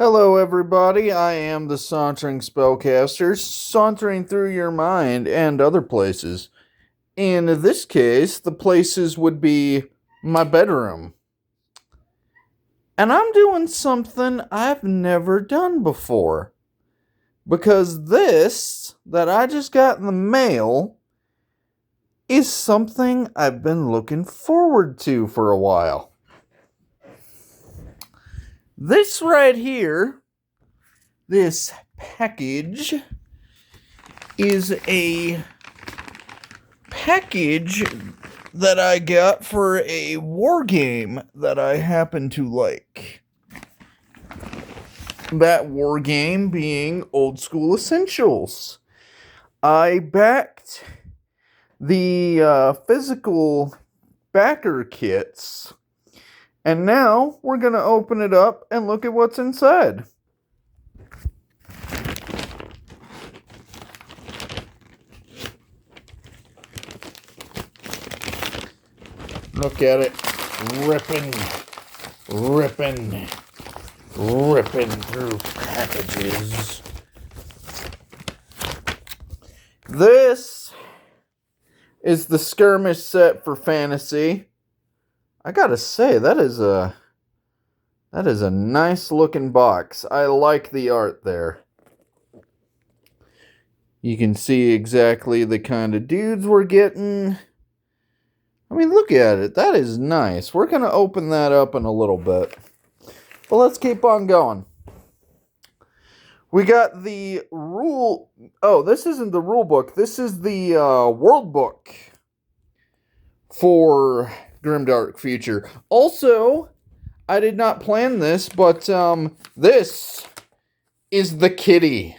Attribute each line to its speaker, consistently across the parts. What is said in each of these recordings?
Speaker 1: Hello, everybody. I am the Sauntering Spellcaster, sauntering through your mind and other places. In this case, the places would be my bedroom. And I'm doing something I've never done before. Because this that I just got in the mail is something I've been looking forward to for a while. This right here, this package, is a package that I got for a war game that I happen to like. That war game being Old School Essentials. I backed the physical backer kits, and now we're going to open it up and look at what's inside. Look at it, ripping through packages. This is the skirmish set for fantasy. I gotta say, that is a nice looking box. I like the art there. You can see exactly the kind of dudes we're getting. I mean, look at it. That is nice. We're going to open that up in a little bit. But let's keep on going. We got the rule... Oh, this isn't the rule book. This is the world book for Grimdark Future. Also, I did not plan this, but this is the kitty.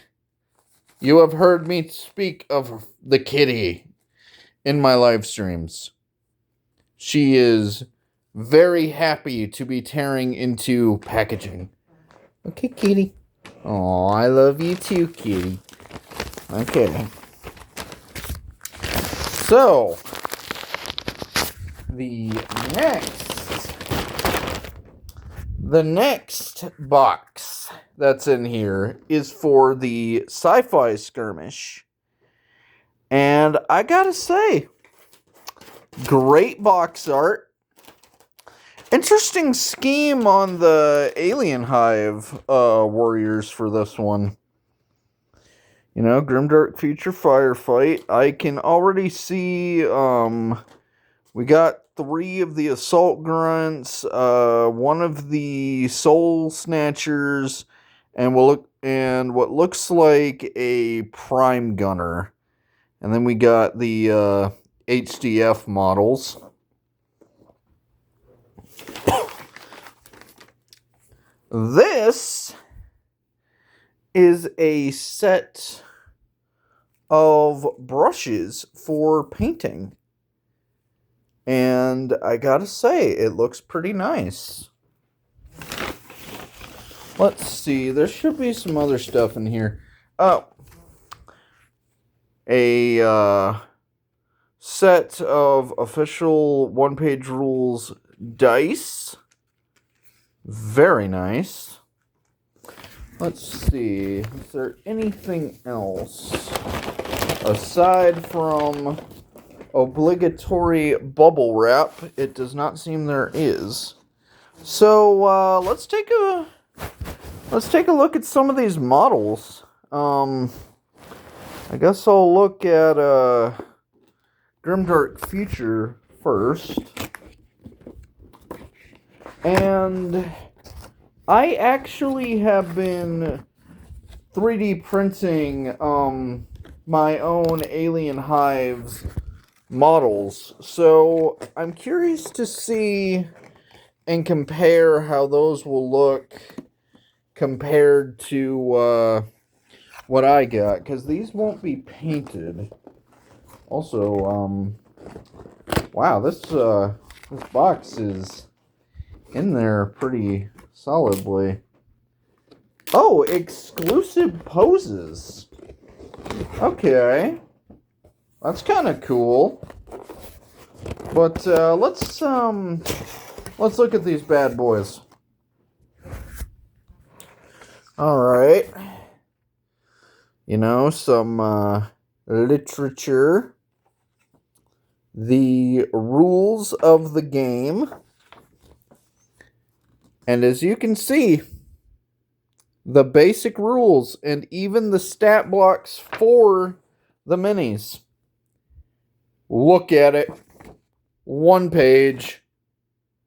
Speaker 1: You have heard me speak of the kitty in my live streams. She is very happy to be tearing into packaging. Okay, kitty. Oh, I love you too, kitty. Okay. So, the next box that's in here is for the sci-fi skirmish. And I gotta say, great box art. Interesting scheme on the Alien Hive warriors for this one. You know, Grimdark Future Firefight. I can already see we got 3 of the Assault Grunts, 1 of the Soul Snatchers, and what looks like a Prime Gunner. And then we got the HDF models. This is a set of brushes for painting. And I gotta say, it looks pretty nice. Let's see, there should be some other stuff in here. Oh, a set of official Onepagerules dice. Very nice. Let's see. Is there anything else aside from obligatory bubble wrap? It does not seem there is. So let's take a look at some of these models. I guess I'll look at Grimdark Future first. And I actually have been 3D printing my own Alien Hives models. So I'm curious to see and compare how those will look compared to what I got, because these won't be painted. Also, wow, this box is in there pretty solidly. Oh, exclusive poses. Okay, that's kind of cool. But let's look at these bad boys. Alright. You know, some literature. The rules of the game. And as you can see, the basic rules and even the stat blocks for the minis. Look at it. One page.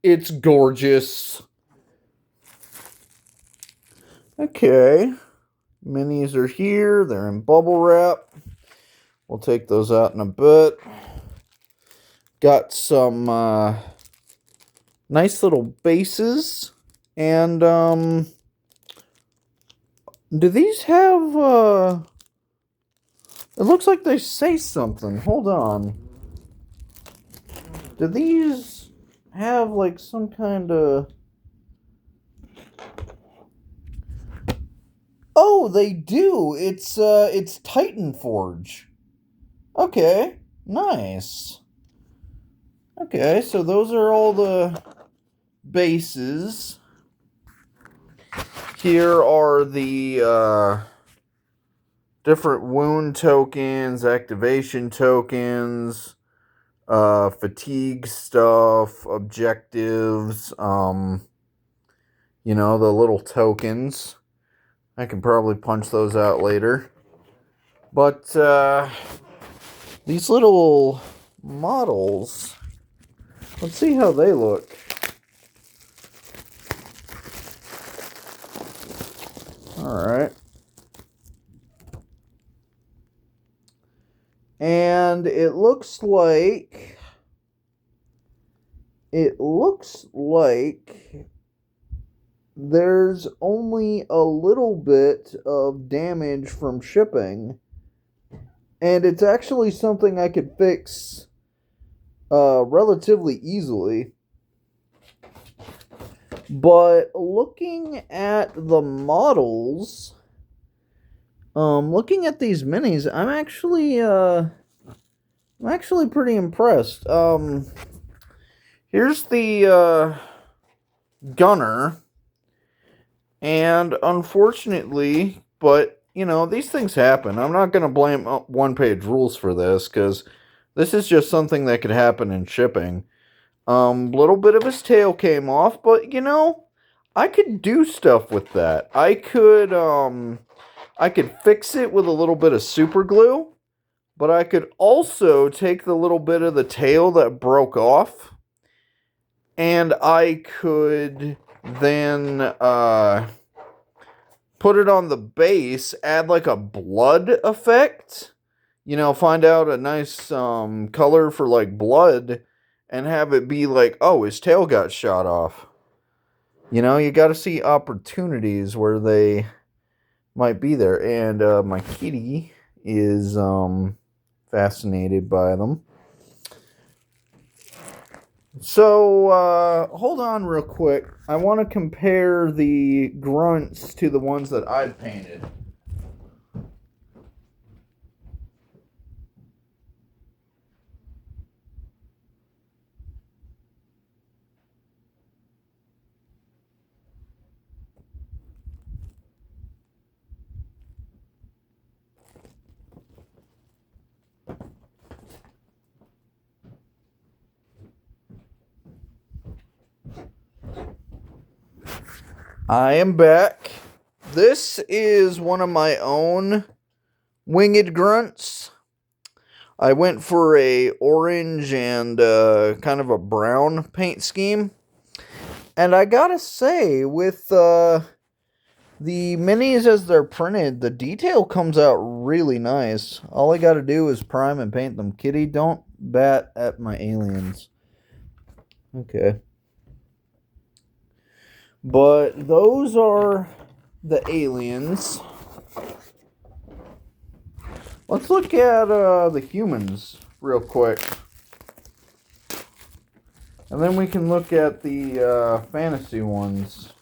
Speaker 1: It's gorgeous. Okay. Minis are here. They're in bubble wrap. We'll take those out in a bit. Got some nice little bases. And, do these have, it looks like they say something. Hold on. Do these have, like, some kind of... Oh, they do! It's Titan Forge. Okay, nice. Okay, so those are all the bases. Here are the different wound tokens, activation tokens, fatigue stuff, objectives, you know, the little tokens. I can probably punch those out later. But these little models, let's see how they look. Alright. And it looks like there's only a little bit of damage from shipping. And it's actually something I could fix relatively easily. But looking at the models, looking at these minis, I'm actually pretty impressed. Here's the gunner, and unfortunately, but you know, these things happen. I'm not gonna blame Onepagerules for this, because this is just something that could happen in shipping. Little bit of his tail came off, but you know, I could do stuff with that. I could fix it with a little bit of super glue, but I could also take the little bit of the tail that broke off, and I could then put it on the base, add like a blood effect, you know, find out a nice color for like blood, and have it be like, oh, his tail got shot off. You know, you got to see opportunities where they might be there. And my kitty is fascinated by them. So, hold on real quick. I want to compare the grunts to the ones that I've painted. I am back. This is one of my own winged grunts. I went for a orange and kind of a brown paint scheme. And I gotta say, with the minis as they're printed, the detail comes out really nice. All I gotta do is prime and paint them. Kitty, don't bat at my aliens. Okay. But those are the aliens. Let's look at the humans real quick. And then we can look at the fantasy ones.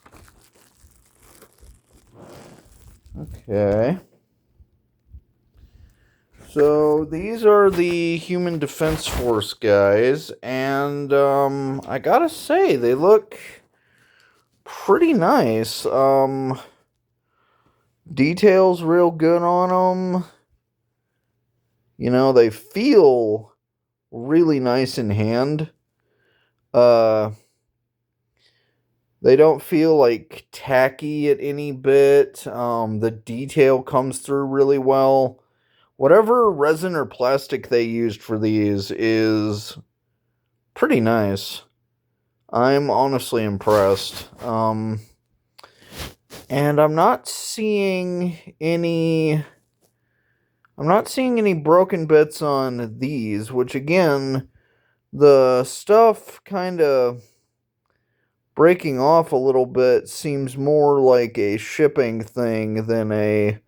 Speaker 1: Okay. So these are the Human Defense Force guys. And I gotta say, they look pretty nice. Details real good on them. You know, they feel really nice in hand. They don't feel like tacky at any bit. The detail comes through really well. Whatever resin or plastic they used for these is pretty nice. I'm honestly impressed. And I'm not seeing any broken bits on these, which again, the stuff kind of breaking off a little bit seems more like a shipping thing than a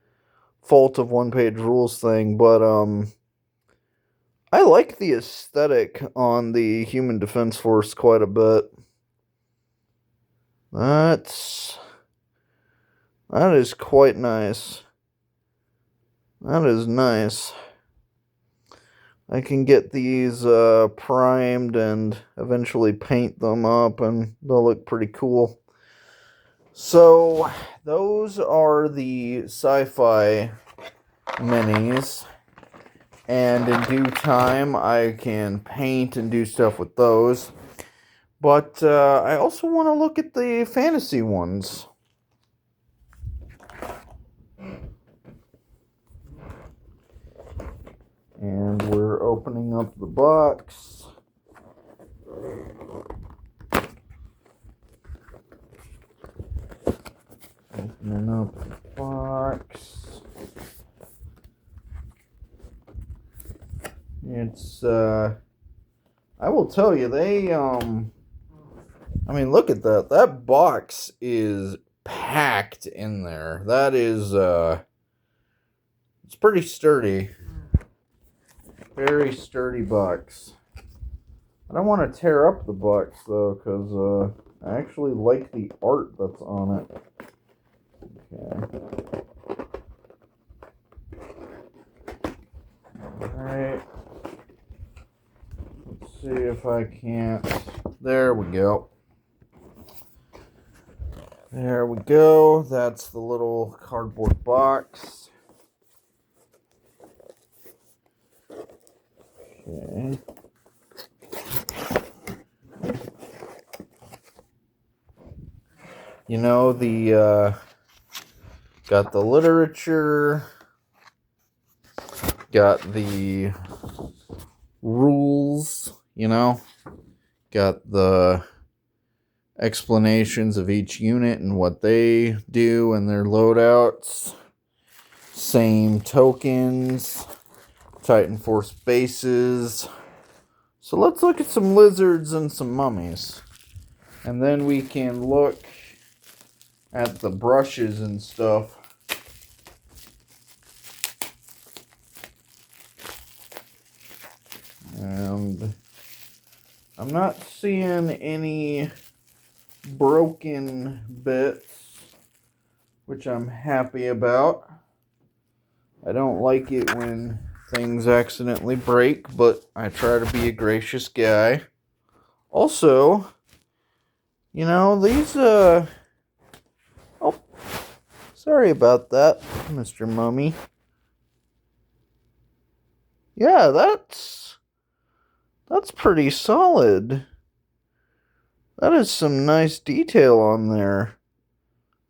Speaker 1: fault of Onepagerules thing, but I like the aesthetic on the Human Defense Force quite a bit. That is quite nice. That is nice. I can get these primed and eventually paint them up, and they'll look pretty cool. So, those are the sci-fi minis. And in due time, I can paint and do stuff with those. But I also want to look at the fantasy ones. And we're opening up the box. Opening up the box. It's, I will tell you, they, I mean, look at that. That box is packed in there. That is, it's pretty sturdy. Very sturdy box. I don't want to tear up the box, though, because I actually like the art that's on it. Okay. Alright. Let's see if I can't. There we go. There we go. That's the little cardboard box. Okay. You know, got the literature, got the rules, you know, got the explanations of each unit and what they do and their loadouts. Same tokens, Titan Force bases. So let's look at some lizards and some mummies. And then we can look at the brushes and stuff. And I'm not seeing any broken bits, which I'm happy about. I don't like it when things accidentally break, but I try to be a gracious guy. Also, you know, these, oh, sorry about that, Mr. Mummy. Yeah, that's pretty solid. That is some nice detail on there.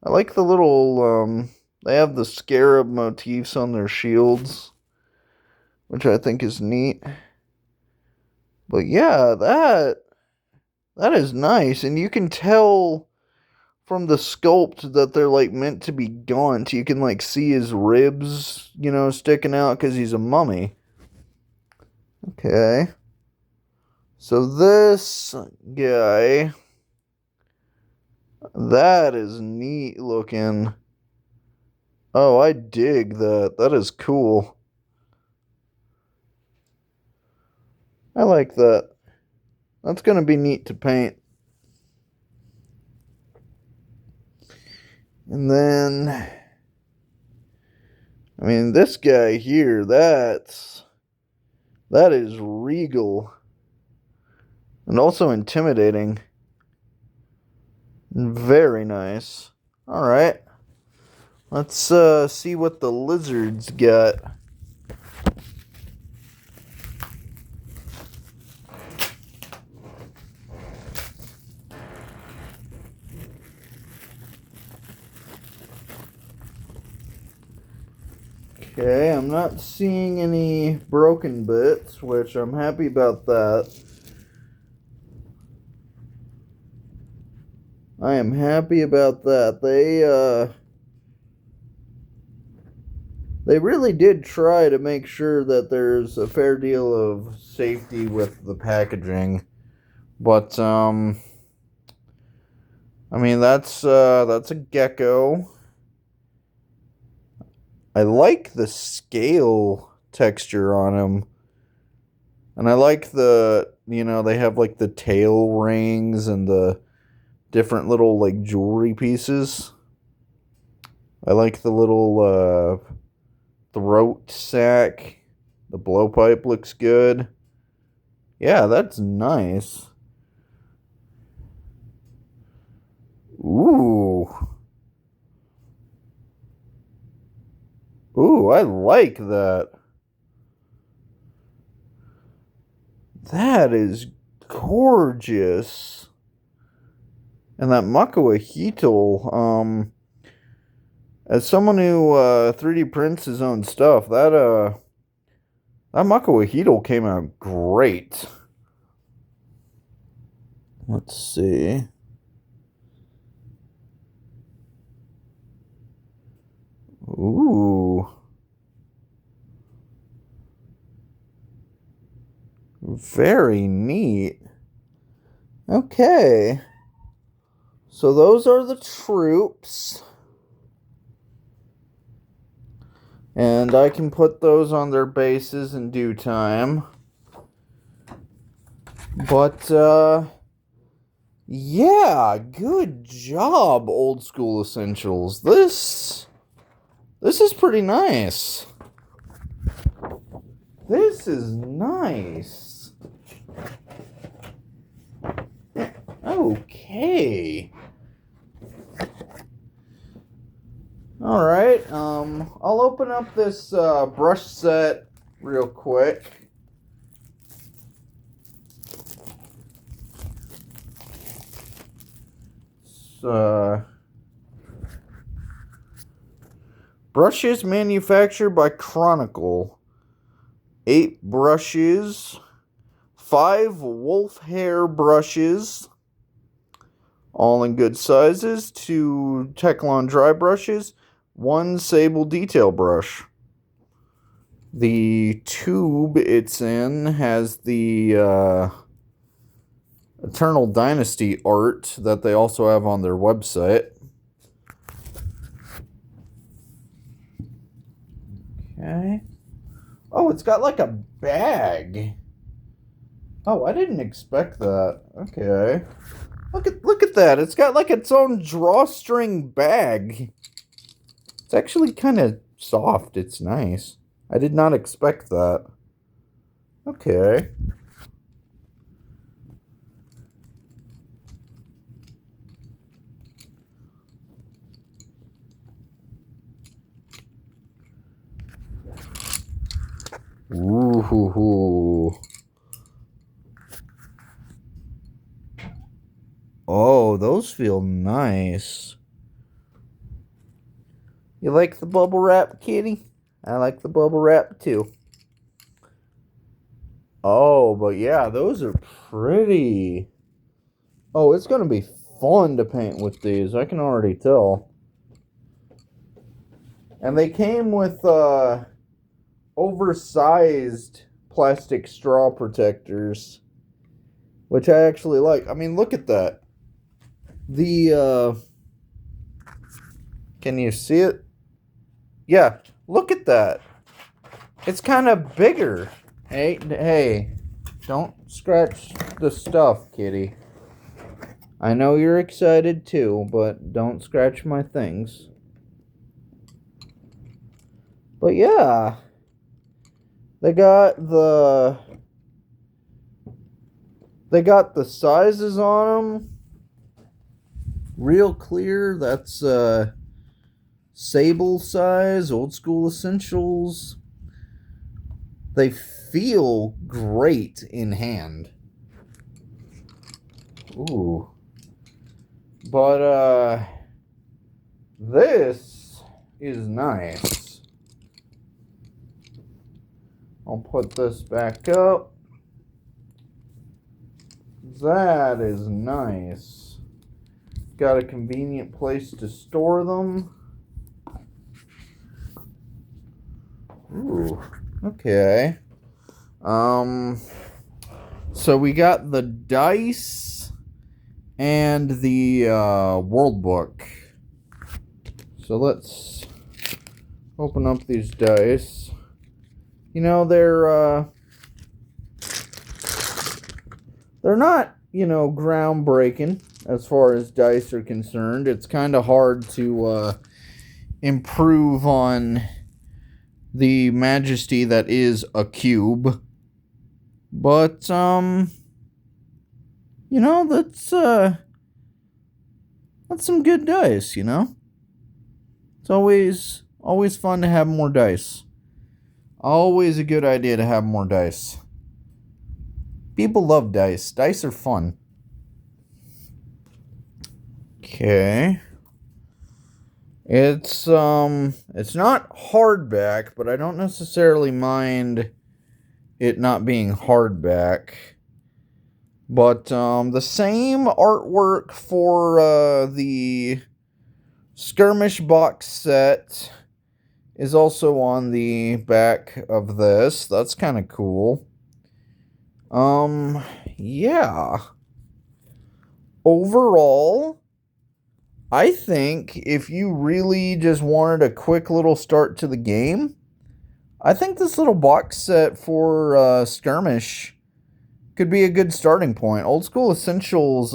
Speaker 1: I like the little, they have the scarab motifs on their shields, which I think is neat. But yeah, that is nice, and you can tell from the sculpt that they're like meant to be gaunt. You can like see his ribs, you know, sticking out because he's a mummy. Okay. So this guy, that is neat looking. Oh, I dig that. That is cool. I like that. That's going to be neat to paint. And then, I mean, this guy here, that is regal. And also intimidating. Very nice. Alright. Let's see what the lizards got. Okay, I'm not seeing any broken bits, which I'm happy about that. I am happy about that. They really did try to make sure that there's a fair deal of safety with the packaging. But I mean that's a gecko. I like the scale texture on him. And I like they have like the tail rings and the different little jewelry pieces. I like the little throat sack. The blowpipe looks good. Yeah, that's nice. Ooh. Ooh, I like that. That is gorgeous. And that Makawahito, as someone who 3D prints his own stuff, that Makawahito came out great. Let's see. Ooh. Very neat. Okay. So those are the troops. And I can put those on their bases in due time. But, yeah, good job, Old School Essentials. This is pretty nice. This is nice. Okay. Alright, I'll open up this brush set real quick. Brushes manufactured by Chronicle. 8 brushes. 5 wolf hair brushes. All in good sizes. 2 Teclon dry brushes. 1 sable detail brush. The tube it's in has the Eternal Dynasty art that they also have on their website. Okay. Oh, it's got like a bag. Oh, I didn't expect that. Okay. Look at that. It's got like its own drawstring bag. It's actually kind of soft. It's nice. I did not expect that. Okay. Ooh. Oh, those feel nice. You like the bubble wrap, kitty? I like the bubble wrap too. Oh, but yeah, those are pretty. Oh, it's going to be fun to paint with these. I can already tell. And they came with oversized plastic straw protectors, which I actually like. I mean, look at that. Can you see it? Yeah, look at that. It's kind of bigger. Hey, don't scratch the stuff, kitty. I know you're excited too, but don't scratch my things. But yeah, they got the sizes on them real clear. That's Sable size, old school essentials. They feel great in hand. Ooh. But, this is nice. I'll put this back up. That is nice. Got a convenient place to store them. Ooh, okay. So we got the dice and the world book. So let's open up these dice. You know, they're not, groundbreaking as far as dice are concerned. It's kind of hard to improve on the majesty that is a cube. But, that's some good dice, It's always fun to have more dice. Always a good idea to have more dice. People love dice. Dice are fun. Okay. It's not hardback, but I don't necessarily mind it not being hardback. But the same artwork for the skirmish box set is also on the back of this. That's kind of cool. Yeah. Overall, I think if you really just wanted a quick little start to the game, I think this little box set for skirmish could be a good starting point. Old School Essentials,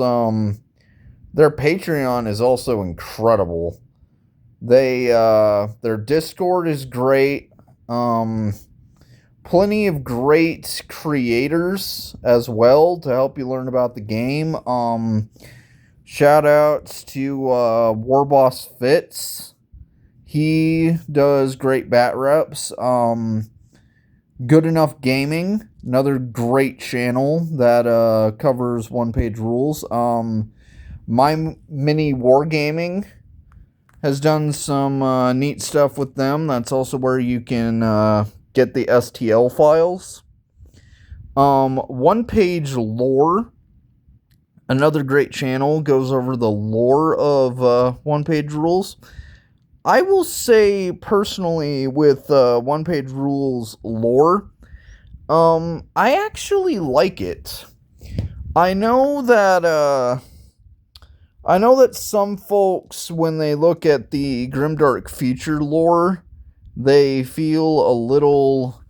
Speaker 1: their Patreon is also incredible. Their Discord is great. Plenty of great creators as well to help you learn about the game. Shout outs to Warboss Fitz. He does great bat reps. Good Enough Gaming, another great channel that covers Onepagerules. My Mini Wargaming has done some neat stuff with them. That's also where you can get the STL files. One Page Lore, another great channel, goes over the lore of Onepagerules. I will say personally with Onepagerules lore, I actually like it. I know that some folks, when they look at the Grimdark feature lore, they feel a little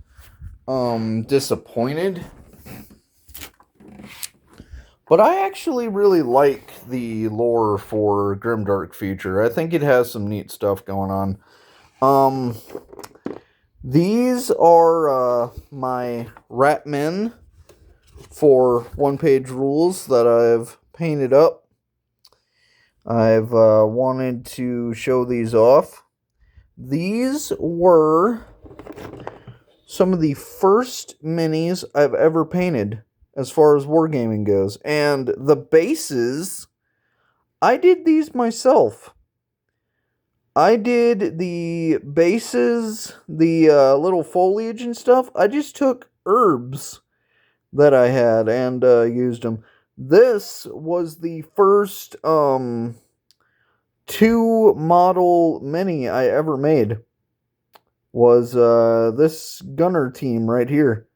Speaker 1: disappointed. But I actually really like the lore for Grimdark Future. I think it has some neat stuff going on. These are my rat men for Onepagerules that I've painted up. I've wanted to show these off. These were some of the first minis I've ever painted as far as wargaming goes. And the bases, I did these myself. I did the bases, the little foliage and stuff. I just took herbs that I had and used them. This was the first 2 model mini I ever made. Was this gunner team right here.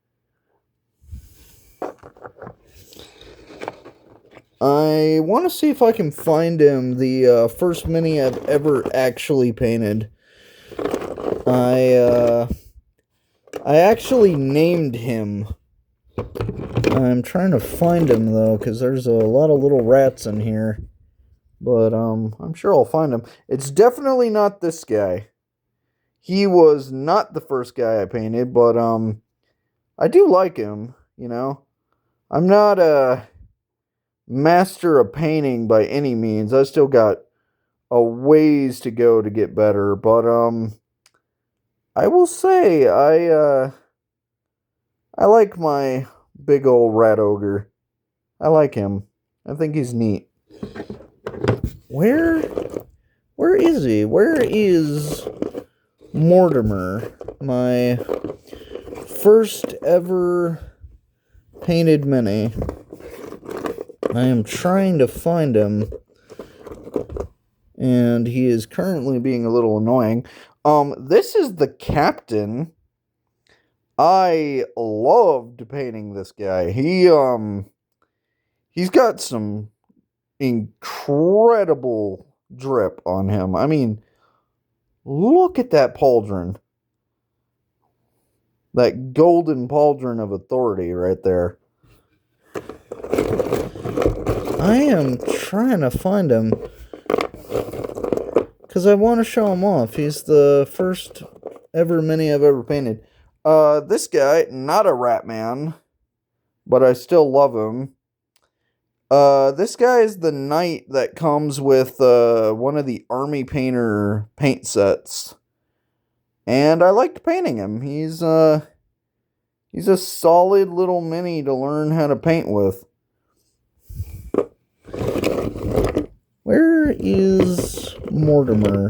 Speaker 1: I want to see if I can find him, the first mini I've ever actually painted. I actually named him. I'm trying to find him, though, because there's a lot of little rats in here. But I'm sure I'll find him. It's definitely not this guy. He was not the first guy I painted, but I do like him, I'm not a master of painting by any means. I still got a ways to go to get better, but I will say I like my big old rat ogre. I like him. I think he's neat. Where is he? Where is Mortimer? My first ever painted mini. I am trying to find him, and he is currently being a little annoying. This is the captain. I loved painting this guy. He's got some incredible drip on him. I mean, look at that pauldron. That golden pauldron of authority right there. I am trying to find him because I want to show him off. He's the first ever mini I've ever painted. This guy, not a rat man, but I still love him. This guy is the knight that comes with one of the Army Painter paint sets. And I liked painting him. He's a solid little mini to learn how to paint with. Where is Mortimer?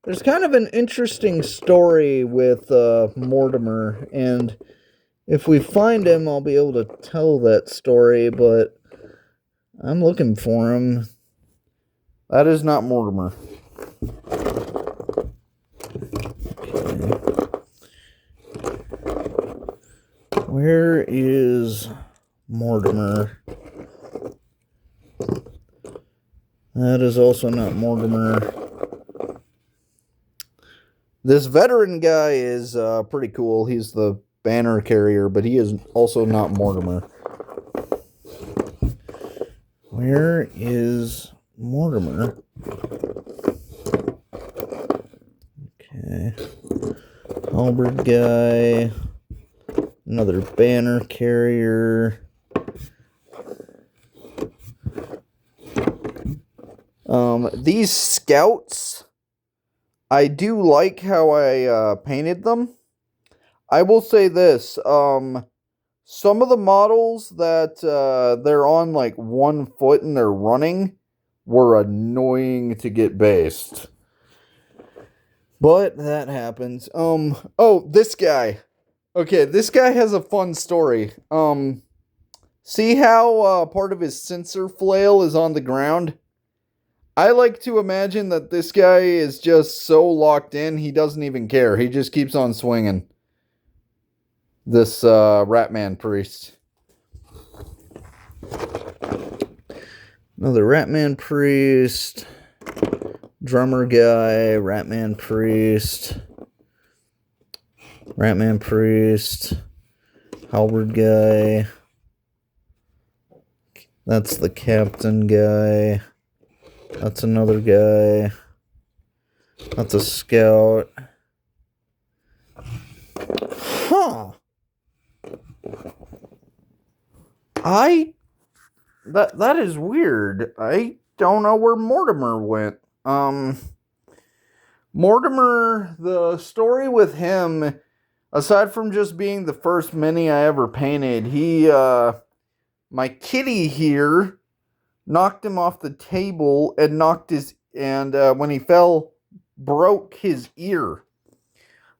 Speaker 1: There's kind of an interesting story with Mortimer, and if we find him, I'll be able to tell that story, but I'm looking for him. That is not Mortimer. Okay. Where is Mortimer? That is also not Mortimer. This veteran guy is pretty cool. He's the banner carrier, but he is also not Mortimer. Where is Mortimer? Okay. Halberd guy. Another banner carrier. These scouts, I do like how I painted them. I will say this, some of the models that they're on like 1 foot and they're running were annoying to get based. But that happens. Oh, this guy. Okay, this guy has a fun story. See how part of his sensor flail is on the ground? I like to imagine that this guy is just so locked in, he doesn't even care. He just keeps on swinging. This Ratman priest. Another Ratman priest. Drummer guy. Ratman priest. Ratman priest. Halberd guy. That's the captain guy. That's another guy. That's a scout. Huh. That is weird. I don't know where Mortimer went. Mortimer, the story with him, aside from just being the first mini I ever painted, my kitty here knocked him off the table and when he fell, broke his ear.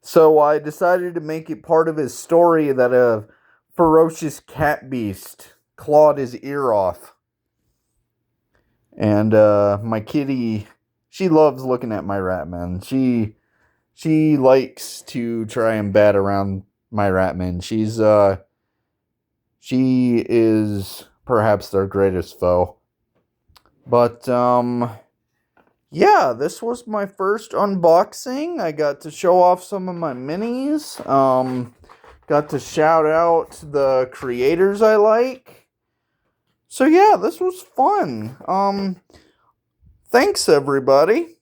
Speaker 1: So I decided to make it part of his story that a ferocious cat beast clawed his ear off. And my kitty, she loves looking at my Ratman. She likes to try and bat around my Ratman. She is perhaps their greatest foe. But yeah, this was my first unboxing. I got to show off some of my minis. Got to shout out the creators I like. So yeah, this was fun. Thanks everybody.